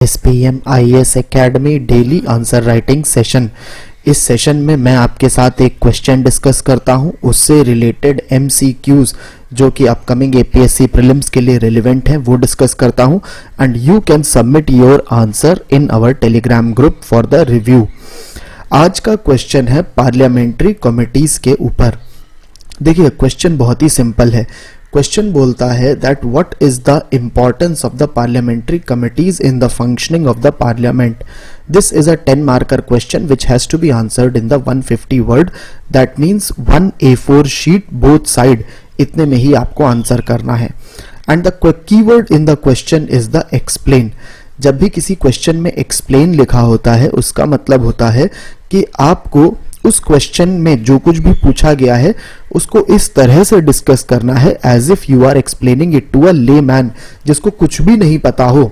SPM IAS academy daily answer writing session. इस session में मैं आपके साथ एक क्वेश्चन डिस्कस करता हूं, उससे रिलेटेड MCQs जो कि अपकमिंग APSC प्रीलिम्स के लिए रिलेवेंट है वो डिस्कस करता हूं and you can submit your answer in our Telegram group for the review. आज का क्वेश्चन है पार्लियामेंट्री कमिटीज के ऊपर। देखिए क्वेश्चन बहुत ही सिंपल है। क्वेश्चन बोलता है that what is the importance of the parliamentary committees in the functioning of the parliament. This is a 10 marker question which has to be answered in the 150 word, that means 1 A4 sheet both side, इतने में ही आपको answer करना है। And the keyword in the question is the explain. जब भी किसी question में explain लिखा होता है उसका मतलब होता है कि आपको उस क्वेश्चन में जो कुछ भी पूछा गया है उसको इस तरह से डिस्कस करना है as if you are explaining it to a layman, जिसको कुछ भी नहीं पता हो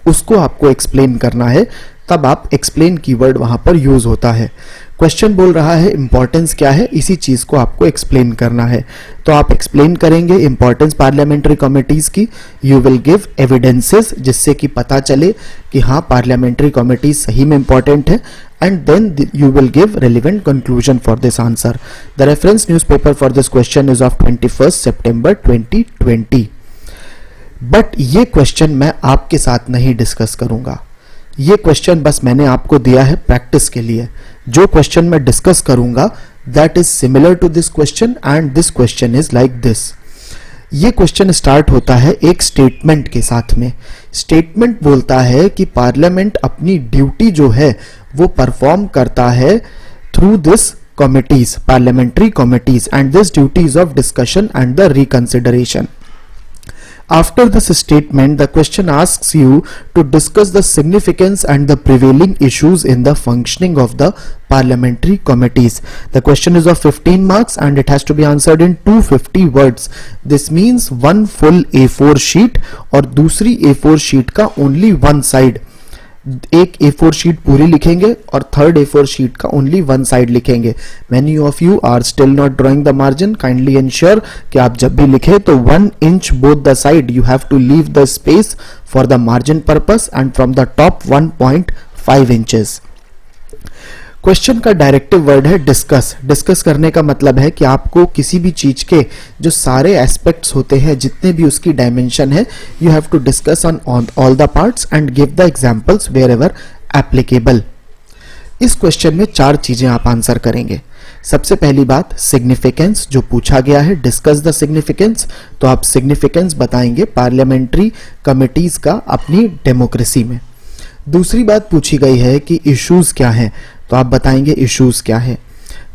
उसको आपको एक्सप्लेन करना है, तब आप एक्सप्लेन कीवर्ड वहां पर यूज होता है। क्वेश्चन बोल रहा है इंपॉर्टेंस क्या है, इसी चीज को आपको एक्सप्लेन करना है। तो आप एक्सप्लेन करेंगे इंपॉर्टेंस पार्लियामेंट्री कमिटीज की। यू विल गिव एविडेंसेस जिससे कि पता चले कि हाँ पार्लियामेंट्री कमिटीज सही में इंपॉर्टेंट है, and then you will give relevant conclusion for this answer. The reference newspaper for this question is of 21st September 2020. But ये क्वेश्चन मैं आपके साथ नहीं डिस्कस करूंगा। ये क्वेश्चन बस मैंने आपको दिया है प्रैक्टिस के लिए। जो क्वेश्चन मैं डिस्कस करूंगा that is similar to this question and this question is like this. ये क्वेश्चन स्टार्ट होता है एक स्टेटमेंट के साथ में। स्टेटमेंट बोलता है कि पार्लियामेंट अपनी ड्यूटी जो है वो परफॉर्म करता है through this committees, parliamentary committees, and this duties of discussion and the reconsideration. After this statement, the question asks you to discuss the significance and the prevailing issues in the functioning of the parliamentary committees. The question is of 15 marks and it has to be answered in 250 words. This means one full A4 sheet और दूसरी A4 sheet का only one side। एक A4 sheet पूरी लिखेंगे और third A4 sheet का only one side लिखेंगे। Many of you are still not drawing the margin. Kindly ensure कि आप जब भी लिखे तो 1 inch both the side you have to leave the space for the margin purpose and from the top 1.5 inches. Question का directive word है discuss. Discuss करने का मतलब है कि आपको किसी भी चीज के जो सारे एस्पेक्ट्स होते हैं, जितने भी उसकी डायमेंशन है, you have to discuss on all the parts and give the examples wherever applicable. इस क्वेश्चन में 4 चीजें आप आंसर करेंगे। सबसे पहली बात सिग्निफिकेंस, जो पूछा गया है डिस्कस द सिग्निफिकेंस, तो आप सिग्निफिकेंस बताएंगे पार्लियामेंट्री कमिटीज का अपनी डेमोक्रेसी में। दूसरी बात पूछी गई है कि इश्यूज क्या हैं, तो आप बताएंगे इश्यूज क्या है।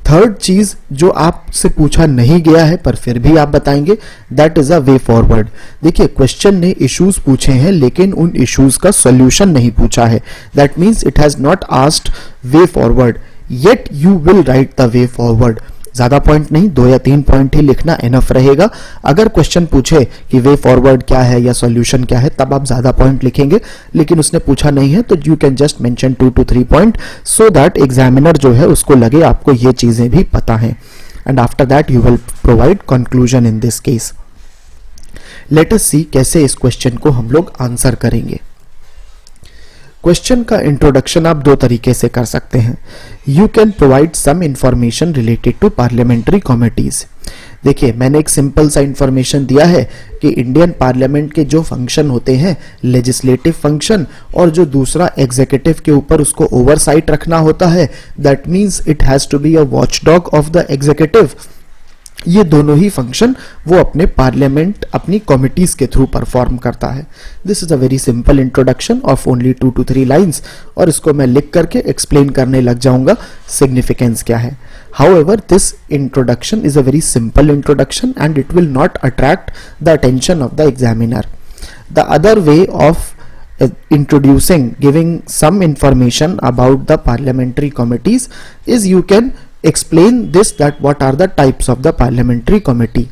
थर्ड चीज जो आपसे पूछा नहीं गया है पर फिर भी आप बताएंगे, that is a way forward. देखिए क्वेश्चन ने इश्यूज पूछे हैं लेकिन उन इश्यूज का सॉल्यूशन नहीं पूछा है। That means it has not asked way forward, yet you will write the way forward. ज्यादा पॉइंट नहीं, 2 या 3 पॉइंट ही लिखना एनफ रहेगा। अगर क्वेश्चन पूछे कि वे फॉरवर्ड क्या है या सॉल्यूशन क्या है तब आप ज्यादा पॉइंट लिखेंगे, लेकिन उसने पूछा नहीं है तो you can just mention 2 to 3 point so that examiner जो है उसको लगे आपको ये चीजें भी पता है। And after that you will provide conclusion in this case. Let us see कैसे इस क्वेश्चन को हम लोग आंसर करेंगे। क्वेश्चन का इंट्रोडक्शन आप 2 तरीके से कर सकते हैं। You can provide some information related to parliamentary committees. देखिए मैंने एक सिंपल सा इंफॉर्मेशन दिया है कि इंडियन पार्लियामेंट के जो फंक्शन होते हैं लेजिस्लेटिव फंक्शन और जो दूसरा एग्जीक्यूटिव के ऊपर उसको ओवरसाइट रखना होता है, that means it has to be a watchdog of the executive. ये दोनों ही फंक्शन वो अपने पार्लियामेंट अपनी कमिटीज के थ्रू परफॉर्म करता है। This is a very simple introduction of only 2 to 3 lines और इसको मैं लिख करके एक्सप्लेन करने लग जाऊंगा सिग्निफिकेंस क्या है। However, this introduction is a very simple introduction and it will not attract the attention of the examiner. The other way of introducing, giving some information about the parliamentary committees is you can explain this, that what are the types of the parliamentary committee.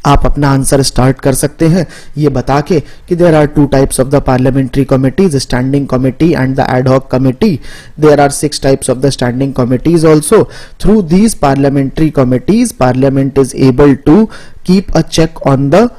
आप अपना answer start कर सकते हैं ये बता के कि there are 2 types of the parliamentary committees, standing committee and the ad hoc committee. There are 6 types of the standing committees also. Through these parliamentary committees parliament is able to keep a check on the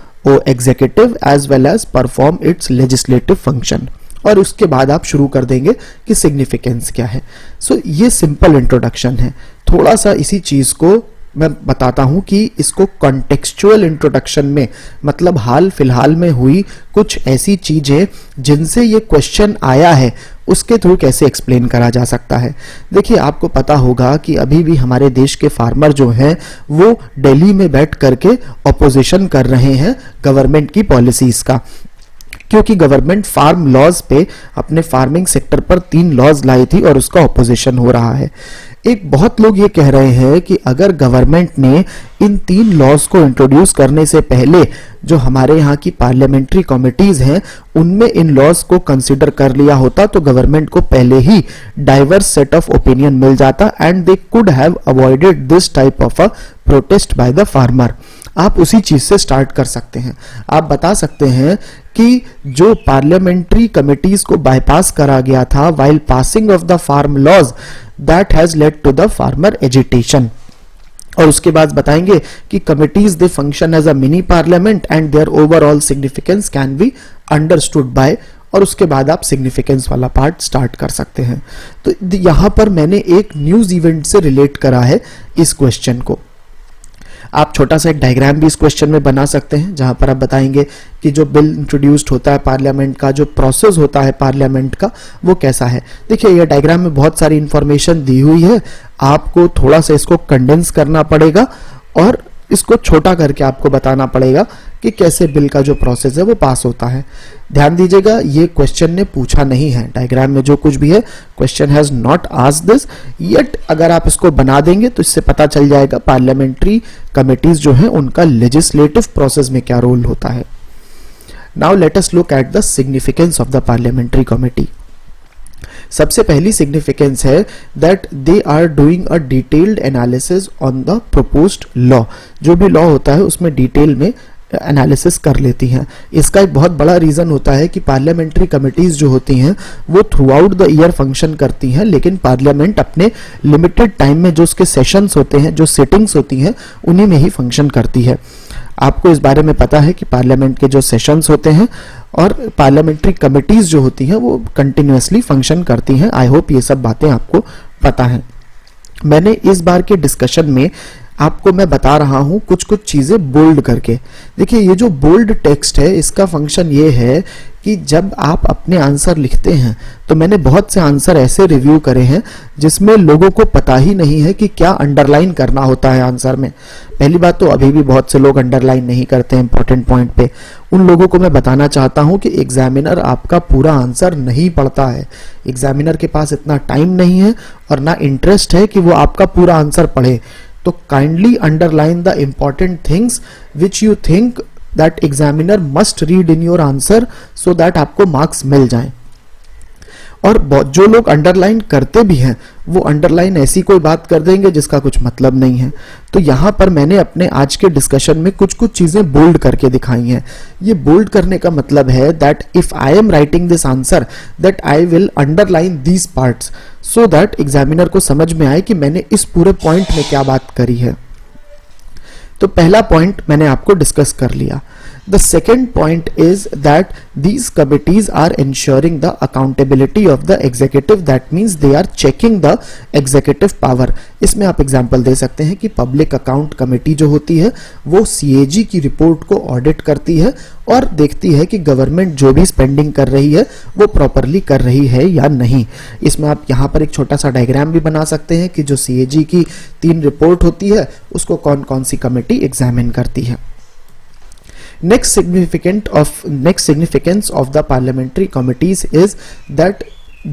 executive as well as perform its legislative function. और उसके बाद आप शुरू कर देंगे कि significance क्या है। सो ये सिंपल इंट्रोडक्शन है। थोड़ा सा इसी चीज को मैं बताता हूं कि इसको कॉन्टेक्सचुअल इंट्रोडक्शन में मतलब हाल फिलहाल में हुई कुछ ऐसी चीजें जिनसे ये क्वेश्चन आया है उसके थ्रू कैसे एक्सप्लेन करा जा सकता है। देखिए, आपको पता होगा कि अभी भी हमारे देश के फार्मर जो हैं वो दिल्ली में बैठ करके ऑपोजिशन कर रहे हैं गवर्नमेंट की पॉलिसीज का, क्योंकि गवर्नमेंट फार्म लॉज पे अपने फार्मिंग सेक्टर पर 3 लॉज लाई थी और उसका ऑपोजिशन हो रहा है। एक बहुत लोग ये कह रहे हैं कि अगर गवर्नमेंट ने इन 3 लॉज को इंट्रोड्यूस करने से पहले जो हमारे यहाँ की पार्लियामेंट्री कमिटीज हैं उनमें इन लॉज को कंसिडर कर लिया होता तो गवर्नमेंट को पहले ही डाइवर्स सेट ऑफ ओपिनियन मिल जाता and they could have avoided this type of a protest by the farmer. आप उसी चीज से स्टार्ट कर सकते हैं। आप बता सकते हैं कि जो पार्लियामेंट्री कमिटीज को बाईपास करा गया था while passing of the farm laws that has led to the farmer agitation. और उसके बाद बताएंगे कि committees they function as a mini parliament and their overall significance can be understood by, और उसके बाद आप सिग्निफिकेंस वाला पार्ट स्टार्ट कर सकते हैं। तो यहां पर मैंने एक न्यूज इवेंट से रिलेट करा है इस क्वेश्चन को। आप छोटा सा एक डायग्राम भी इस क्वेश्चन में बना सकते हैं जहां पर आप बताएंगे कि जो बिल इंट्रोड्यूस्ड होता है पार्लियामेंट का, जो प्रोसेस होता है पार्लियामेंट का, वो कैसा है। देखिए, ये डायग्राम में बहुत सारी इंफॉर्मेशन दी हुई है, आपको थोड़ा सा इसको कंडेंस करना पड़ेगा और इसको छोटा करके आपको बताना पड़ेगा कि कैसे बिल का जो प्रोसेस है वो पास होता है। ध्यान दीजिएगा, ये क्वेश्चन ने पूछा नहीं है, डायग्राम में जो कुछ भी है question has not asked this yet. अगर आप इसको बना देंगे तो इससे पता चल जाएगा पार्लियामेंट्री कमिटीज जो है उनका लेजिस्लेटिव प्रोसेस में क्या रोल होता है। Now let us look at the significance of the parliamentary committee. सबसे पहली सिग्निफिकेंस है that they are doing a detailed analysis on the proposed law. जो भी लॉ होता है उसमें डिटेल में एनालिसिस कर लेती हैं। इसका एक बहुत बड़ा रीजन होता है कि पार्लियामेंट्री कमिटीज जो होती हैं वो through out the year function करती हैं, लेकिन पार्लियामेंट अपने लिमिटेड टाइम में जो उसके सेशंस होते हैं, जो सिटिंग्स होती हैं, उन्हीं में ही फंक्शन करती है। आपको इस बारे में पता है कि पार्लियामेंट के जो सेशंस होते हैं और पार्लियामेंट्री कमिटीज जो होती हैं वो कंटिन्यूअसली फंक्शन करती हैं। आई होप ये सब बातें आपको पता हैं। मैंने इस बार के डिस्कशन में आपको मैं बता रहा हूं कुछ कुछ चीजें बोल्ड करके। देखिए, ये जो बोल्ड टेक्स्ट है इसका फंक्शन ये है कि जब आप अपने आंसर लिखते हैं तो मैंने बहुत से आंसर ऐसे रिव्यू करे हैं जिसमें लोगों को पता ही नहीं है कि क्या अंडरलाइन करना होता है आंसर में। पहली बात तो अभी भी बहुत से लोग अंडरलाइन नहीं करते हैं इंपॉर्टेंट पॉइंट पे। उन लोगों को मैं बताना चाहता हूं कि एग्जामिनर आपका पूरा आंसर नहीं पढ़ता है। एग्जामिनर के पास इतना टाइम नहीं है और ना इंटरेस्ट है कि वो आपका पूरा आंसर पढ़े। तो kindly underline the important things which you think that examiner must read in your answer so that आपको मार्क्स मिल जाएं। और जो लोग अंडरलाइन करते भी हैं वो अंडरलाइन ऐसी कोई बात कर देंगे जिसका कुछ मतलब नहीं है। तो यहां पर मैंने अपने आज के डिस्कशन में कुछ कुछ चीजें बोल्ड करके दिखाई हैं। ये बोल्ड करने का मतलब है that if I am writing this answer that I will underline these parts so that examiner को समझ में आए कि मैंने इस पूरे पॉइंट में क्या बात करी है। तो पहला पॉइंट मैंने आपको डिस्कस कर लिया। The second point is that these committees are ensuring the accountability of the executive. That means they are checking the executive power. इसमें आप एग्जांपल दे सकते हैं कि पब्लिक अकाउंट कमेटी जो होती है वो CAG की रिपोर्ट को ऑडिट करती है और देखती है कि गवर्नमेंट जो भी स्पेंडिंग कर रही है वो प्रॉपरली कर रही है या नहीं। इसमें आप यहाँ पर एक छोटा सा डायग्राम भी बना सकते हैं कि जो CAG की 3 रिपोर्ट होती है उसको कौन कौन सी कमेटी एग्जामिन करती है। Next significance of the parliamentary committees is that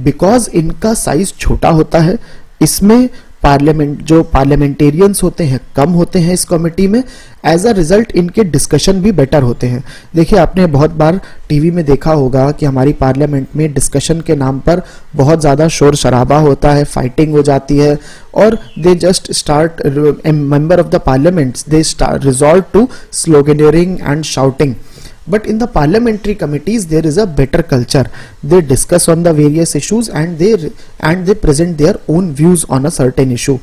because इनका साइज छोटा होता है, इसमें पार्लियामेंटेरियंस होते हैं कम होते हैं इस कमेटी में, एज अ रिजल्ट इनके डिस्कशन भी बेटर होते हैं। देखिए, आपने बहुत बार टीवी में देखा होगा कि हमारी पार्लियामेंट में डिस्कशन के नाम पर बहुत ज़्यादा शोर शराबा होता है, फाइटिंग हो जाती है और they just start member of the parliaments they resort to sloganeering and shouting. But in the parliamentary committees there is a better culture. They discuss on the various issues and they present their own views on a certain issue.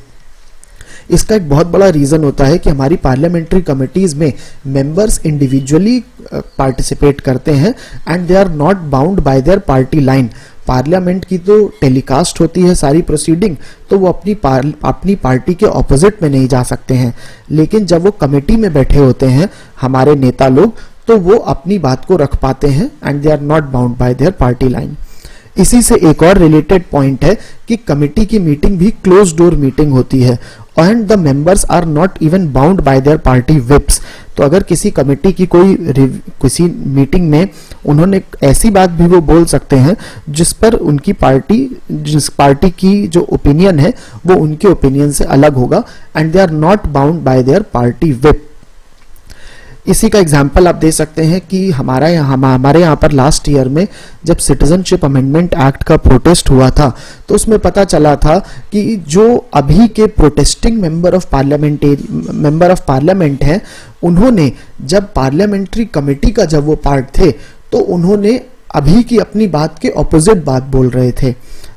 इसका एक बहुत बड़ा reason होता है कि हमारी parliamentary committees में members individually participate करते हैं and they are not bound by their party line. Parliament की तो टेलीकास्ट होती है सारी प्रोसीडिंग, तो वो अपनी पार्टी के ऑपोजिट में नहीं जा सकते हैं, लेकिन जब वो कमेटी में बैठे होते हैं हमारे नेता लोग, तो वो अपनी बात को रख पाते हैं and they are not bound by their party line. इसी से एक और रिलेटेड पॉइंट है कि कमेटी की मीटिंग भी क्लोज डोर मीटिंग होती है and the members are not even bound by their party whips. तो अगर किसी कमेटी की किसी मीटिंग में उन्होंने ऐसी बात भी वो बोल सकते हैं जिस पार्टी की जो ओपिनियन है वो उनके ओपिनियन से अलग होगा and they are not bound by their party whip. इसी का एग्जाम्पल आप दे सकते हैं कि हमारे यहाँ पर लास्ट ईयर में जब सिटीजनशिप अमेंडमेंट एक्ट का प्रोटेस्ट हुआ था, तो उसमें पता चला था कि जो अभी के प्रोटेस्टिंग मेंबर ऑफ पार्लियामेंट हैं, उन्होंने जब पार्लियामेंट्री कमेटी का जब वो पार्ट थे, तो उन्होंने अभी की अपनी बात के ऑपोजिट बात बोल रहे थे।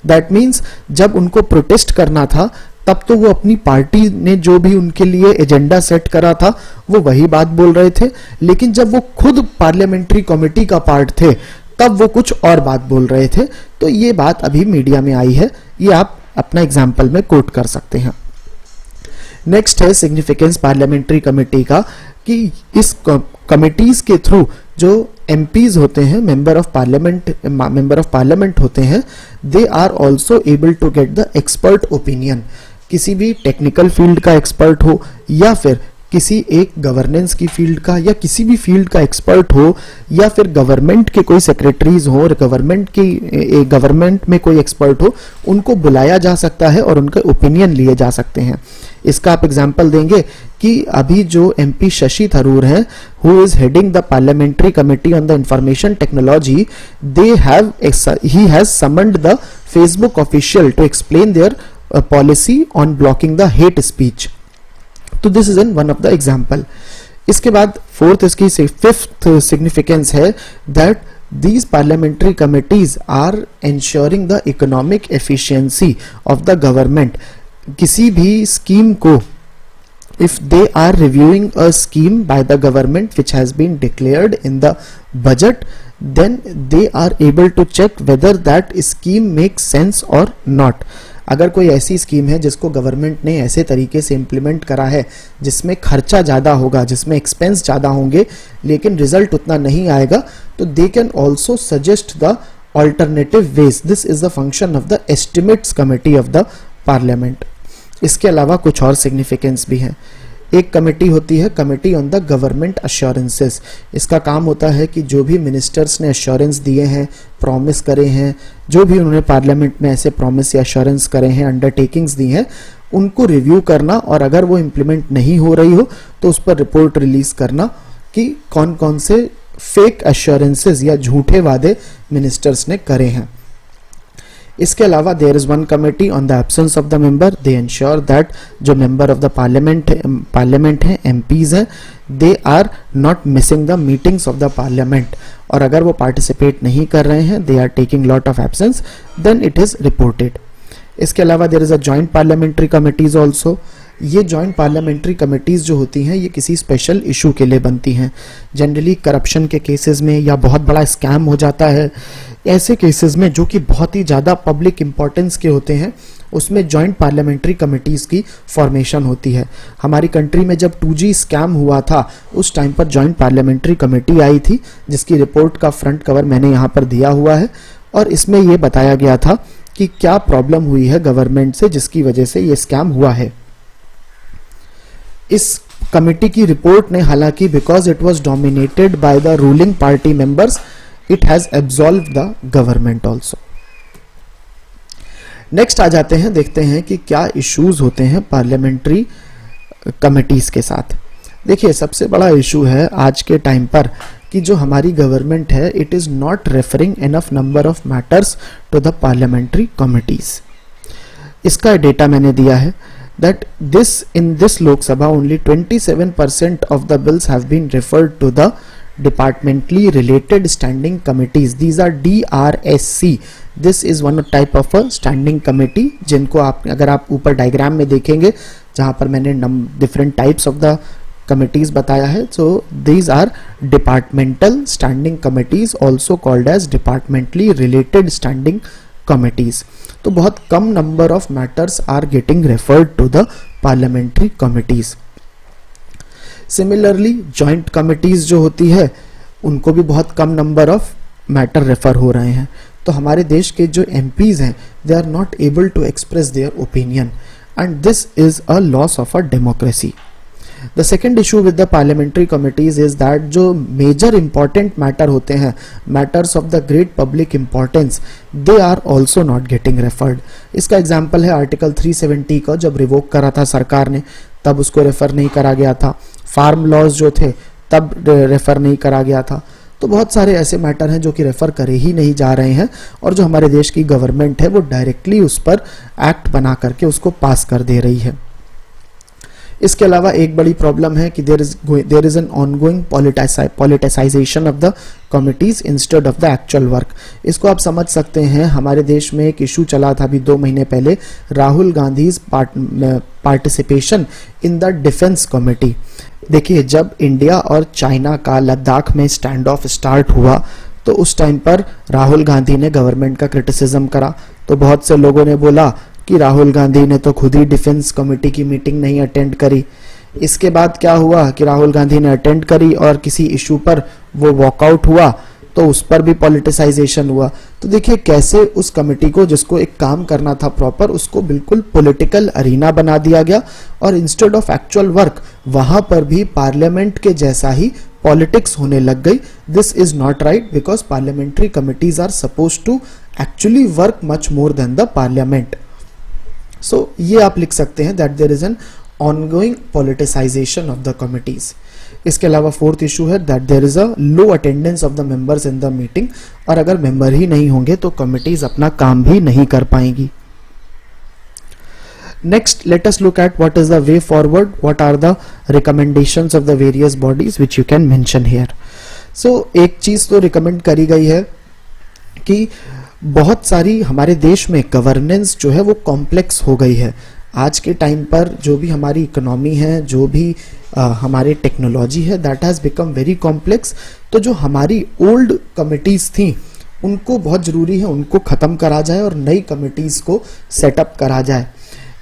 दैट मीन्स जब उनको प्रोटेस्ट करना था तब तो वो अपनी पार्टी ने जो भी उनके लिए एजेंडा सेट करा था वो वही बात बोल रहे थे, लेकिन जब वो खुद पार्लियामेंट्री कमेटी का पार्ट थे तब वो कुछ और बात बोल रहे थे। तो ये बात अभी मीडिया में आई है, ये आप अपना एग्जाम्पल में कोट कर सकते हैं। नेक्स्ट है सिग्निफिकेंस पार्लियामेंट्री कमेटी का, कि इस कमिटीज के थ्रू जो एमपीज होते हैं, मेंबर ऑफ पार्लियामेंट होते हैं, they are also able to get the expert opinion. किसी भी टेक्निकल फील्ड का एक्सपर्ट हो या फिर किसी एक गवर्नेंस की फील्ड का या किसी भी फील्ड का एक्सपर्ट हो, या फिर गवर्नमेंट के कोई सेक्रेटरीज हो और गवर्नमेंट में कोई एक्सपर्ट हो, उनको बुलाया जा सकता है और उनके ओपिनियन लिए जा सकते हैं। इसका आप एग्जांपल देंगे कि अभी जो एमपी शशि थरूर हैं, who is heading the parliamentary committee on the information technology, he has summoned the Facebook official to explain their policy on blocking the hate speech. तो this is in one of the example. इसके बाद fifth significance है that these parliamentary committees are ensuring the economic efficiency of the government. किसी भी scheme को, if they are reviewing a scheme by the government which has been declared in the budget, then they are able to check whether that scheme makes sense or not. अगर कोई ऐसी scheme है जिसको government ने ऐसे तरीके से implement करा है जिसमें खर्चा ज़्यादा होगा, जिसमें एक्सपेंस ज़्यादा होंगे, लेकिन रिजल्ट उतना नहीं आएगा, तो they can also suggest the alternative ways. This is the function of the estimates committee of the parliament. इसके अलावा कुछ और सिग्निफिकेंस भी हैं। एक कमेटी होती है committee on the government assurances. इसका काम होता है कि जो भी मिनिस्टर्स ने अश्योरेंस दिए हैं, प्रॉमिस करे हैं, जो भी उन्होंने पार्लियामेंट में ऐसे प्रॉमिस या अश्योरेंस करे हैं, अंडरटेकिंग्स दी हैं, उनको रिव्यू करना, और अगर वो इम्प्लीमेंट नहीं हो रही हो तो उस पर रिपोर्ट रिलीज करना कि कौन कौन से फेक अश्योरेंसेस या झूठे वादे मिनिस्टर्स ने करे हैं। इसके अलावा there is one committee on the absence of the member, they ensure that जो मेंबर ऑफ द पार्लियामेंट हैं, एमपीज हैं, they are not missing the meetings of the parliament, और अगर वो पार्टिसिपेट नहीं कर रहे हैं, they are taking lot of absence, then it is reported. इसके अलावा there is a joint parliamentary committees also. ये जॉइंट पार्लियामेंट्री कमिटीज जो होती हैं, ये किसी स्पेशल इशू के लिए बनती हैं। जनरली करप्शन के केसेस में या बहुत बड़ा स्कैम हो जाता है, ऐसे केसेस में जो कि बहुत ही ज़्यादा पब्लिक इंपॉर्टेंस के होते हैं, उसमें जॉइंट पार्लियामेंट्री कमिटीज़ की फॉर्मेशन होती है। हमारी कंट्री में जब 2G स्कैम हुआ था, उस टाइम पर जॉइंट पार्लियामेंट्री कमेटी आई थी, जिसकी रिपोर्ट का फ्रंट कवर मैंने यहाँ पर दिया हुआ है, और इसमें ये बताया गया था कि क्या प्रॉब्लम हुई है गवर्नमेंट से जिसकी वजह से ये स्कैम हुआ है। इस कमेटी की रिपोर्ट ने, हालांकि because it was dominated by the ruling party members, it has absolve the government also. Next आ जाते हैं, देखते हैं कि क्या इश्यूज होते हैं पार्लियामेंट्री कमिटीज के साथ। देखिए, सबसे बड़ा इशू है आज के टाइम पर कि जो हमारी गवर्नमेंट है, it is not referring enough number of matters to the parliamentary committees. इसका डेटा मैंने दिया है that in this Lok Sabha only 27% of the bills have been referred to the departmentally related standing committees. These are DRSC. This is one type of a standing committee जिनको आप अगर आप ऊपर diagram में देखेंगे जहां पर मैंने different types of the committees बताया है. So these are departmental standing committees, also called as departmentally related standing committees. तो बहुत कम number of matters are getting referred to the parliamentary committees. Similarly joint committees जो होती है उनको भी बहुत कम number of matter refer हो रहे हैं. तो हमारे देश के जो MPs हैं they are not able to express their opinion and this is a loss of a democracy. The second issue with the parliamentary committees is that जो major important matter होते हैं, matters of the great public importance, they are also not getting referred. इसका example है article 370 का, जब revoke करा था सरकार ने तब उसको रेफर नहीं करा गया था. फार्म लॉज जो थे तब रेफर नहीं करा गया था. तो बहुत सारे ऐसे मैटर हैं जो कि रेफर करे ही नहीं जा रहे हैं और जो हमारे देश की गवर्नमेंट है वो डायरेक्टली उस पर एक्ट बना करके उसको पास कर दे रही है. इसके अलावा एक बड़ी प्रॉब्लम है कि there is an ongoing politicisation of the committees instead of the actual work. इसको आप समझ सकते हैं, हमारे देश में एक इशू चला था अभी 2 महीने पहले, Rahul Gandhi participation in the defence committee. देखिए जब इंडिया और चाइना का लद्दाख में स्टैंड ऑफ स्टार्ट हुआ तो उस टाइम पर राहुल गांधी ने गवर्नमेंट का क्रिटिसिज्म करा. तो बहुत से लोगों ने बोला कि राहुल गांधी ने तो खुद ही डिफेंस कमेटी की मीटिंग नहीं अटेंड करी. इसके बाद क्या हुआ कि राहुल गांधी ने अटेंड करी और किसी इशू पर वो वॉकआउट हुआ तो उस पर भी पॉलिटिसाइजेशन हुआ. तो देखिए कैसे उस कमेटी को, जिसको एक काम करना था प्रॉपर, उसको बिल्कुल पॉलिटिकल अरीना बना दिया गया और इंस्टेड ऑफ एक्चुअल वर्क वहां पर भी पार्लियामेंट के जैसा ही पॉलिटिक्स होने लग गई. This is not right because parliamentary committees are suppose to actually work much more than the parliament. So ये आप लिख सकते हैं that there is an ongoing politicisation of the committees. इसके अलावा फोर्थ इशू है that there is a low attendance of the members in the meeting. और अगर मेंबर ही नहीं होंगे तो कमिटीज अपना काम भी नहीं कर पाएंगी. Next let us look at what is the way forward, what are the recommendations of the various bodies which you can mention here. So एक चीज तो रिकमेंड करी गई है कि बहुत सारी हमारे देश में गवर्नेंस जो है वो कॉम्प्लेक्स हो गई है. आज के टाइम पर जो भी हमारी इकोनॉमी है, जो भी हमारे टेक्नोलॉजी है, that has become very complex. तो जो हमारी ओल्ड कमिटीज़ थी उनको बहुत ज़रूरी है उनको ख़त्म करा जाए और नई कमिटीज़ को सेटअप करा जाए.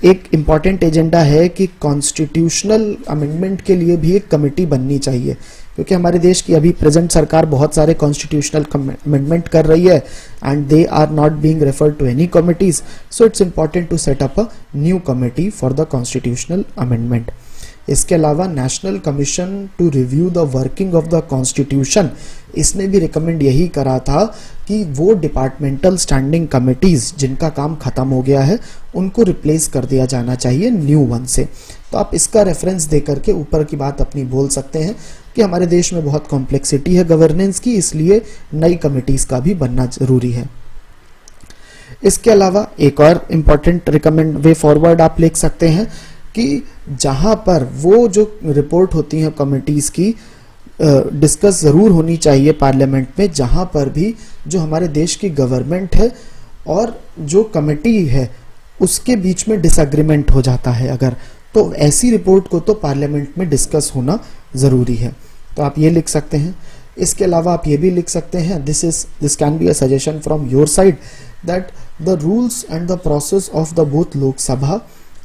एक इम्पॉर्टेंट एजेंडा है कि कॉन्स्टिट्यूशनल अमेंडमेंट के लिए भी एक कमेटी बननी चाहिए, क्योंकि हमारे देश की अभी प्रेजेंट सरकार बहुत सारे कॉन्स्टिट्यूशनल अमेंडमेंट कर रही है and they are not being referred to any committees. So it's important to set up a new committee for the constitutional amendment. इसके अलावा national commission to review the working of the constitution, इसने भी recommend यही करा था कि वो departmental standing committees जिनका काम खत्म हो गया है उनको रिप्लेस कर दिया जाना चाहिए न्यू वन से. तो आप इसका रेफरेंस दे करके ऊपर की बात अपनी बोल सकते हैं कि हमारे देश में बहुत कॉम्प्लेक्सिटी है गवर्नेंस की, इसलिए नई कमिटीज का भी बनना जरूरी है. इसके अलावा एक और इम्पॉर्टेंट रिकमेंड वे फॉरवर्ड आप लिख सकते हैं कि जहां पर वो जो रिपोर्ट होती है कमिटीज की डिस्कस जरूर होनी चाहिए पार्लियामेंट में, जहां पर भी जो हमारे देश की गवर्नमेंट है और जो कमेटी है उसके बीच में डिसएग्रीमेंट हो जाता है अगर, तो ऐसी रिपोर्ट को तो पार्लियामेंट में डिस्कस होना जरूरी है. तो आप ये लिख सकते हैं. इसके अलावा आप ये भी लिख सकते हैं, this can be a suggestion from your side that the rules and the process of the both Lok Sabha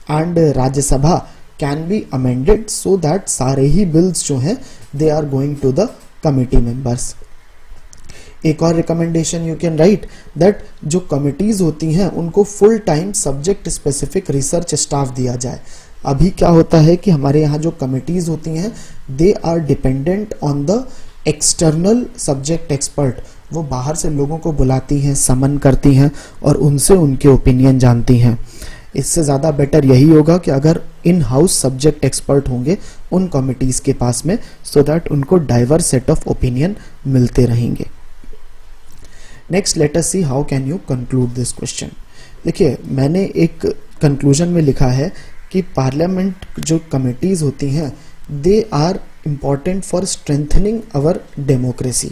and Rajya Sabha can be amended so that सारे ही बिल्स जो हैं they are going to the committee members. एक और recommendation you can write that जो committees होती हैं उनको full time subject specific research staff दिया जाए. अभी क्या होता है कि हमारे यहाँ जो कमिटीज होती हैं they are dependent on the external subject expert. वो बाहर से लोगों को बुलाती हैं, समन करती हैं और उनसे उनके ओपिनियन जानती हैं. इससे ज़्यादा बेटर यही होगा कि अगर इन हाउस सब्जेक्ट एक्सपर्ट होंगे उन कमिटीज़ के पास में, सो दैट उनको डाइवर्स सेट ऑफ ओपिनियन मिलते रहेंगे. Next let us see how can you conclude this question. देखिए मैंने एक कंक्लूजन में लिखा है कि पार्लियामेंट जो कमिटीज़ होती हैं they are important for strengthening our democracy.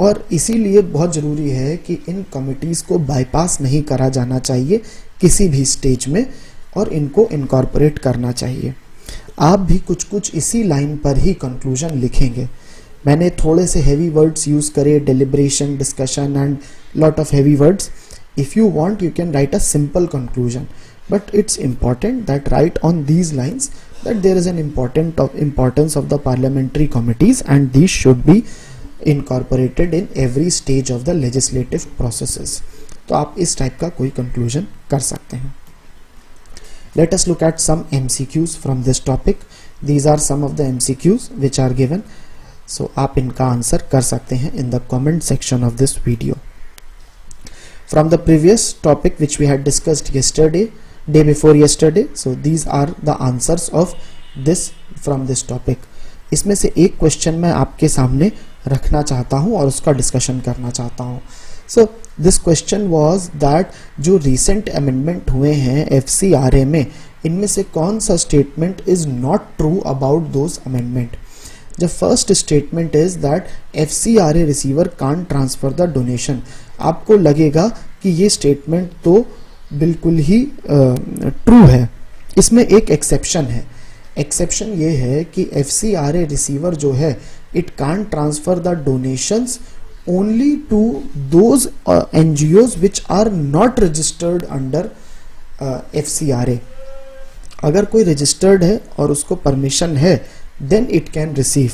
और इसीलिए बहुत ज़रूरी है कि इन कमिटीज़ को बाईपास नहीं करा जाना चाहिए किसी भी स्टेज में, और इनको इनकॉर्पोरेट करना चाहिए। आप भी कुछ कुछ इसी लाइन पर ही कंक्लूजन लिखेंगे। मैंने थोड़े से हेवी वर्ड्स यूज़ करे, deliberation, discussion and lot of heavy words. If you want you can right a simple conclusion, but it's important that write on these lines that there is an importance of the parliamentary committees and these should be incorporated in every stage of the legislative processes। तो आप इस type का कोई conclusion कर सकते हैं। Let us look at some MCQs from this topic. These are some of the MCQs which are given. So आप इनका आंसर कर सकते हैं in the comment section of this video. From the previous topic which we had discussed yesterday, day before yesterday, so these are the answers of this from this topic. इसमें से एक question मैं आपके सामने रखना चाहता हूं और उसका डिस्कशन करना चाहता हूं। So this question was that जो रिसेंट अमेंडमेंट हुए हैं FCRA में, इनमें से कौन सा statement is not true about those amendment. The first statement is that FCRA receiver can't transfer the donation. आपको लगेगा कि ये स्टेटमेंट तो बिल्कुल ही ट्रू है। इसमें एक एक्सेप्शन है। एक्सेप्शन ये है कि FCRA रिसीवर जो है it can transfer the donations only to those NGOs which are not registered under FCRA। अगर कोई रजिस्टर्ड है और उसको परमिशन है देन इट कैन रिसीव,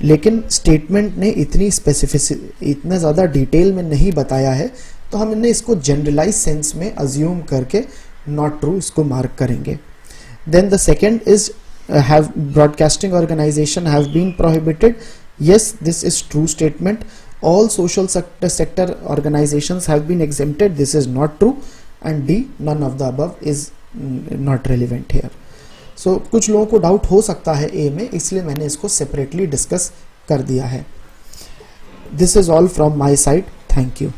लेकिन स्टेटमेंट ने इतना ज़्यादा डिटेल में नहीं बताया है, तो हमने इसको जनरलाइज सेंस में अज्यूम करके नॉट ट्रू इसको मार्क करेंगे। Then the second is have broadcasting organization have been prohibited. Yes, this is true statement. All social sector organizations have been exempted. This is not true. And D, none of the above is not relevant here. So कुछ लोगों को doubt हो सकता है A में, इसलिए मैंने इसको सेपरेटली डिस्कस कर दिया है। This is all from my side. Thank you.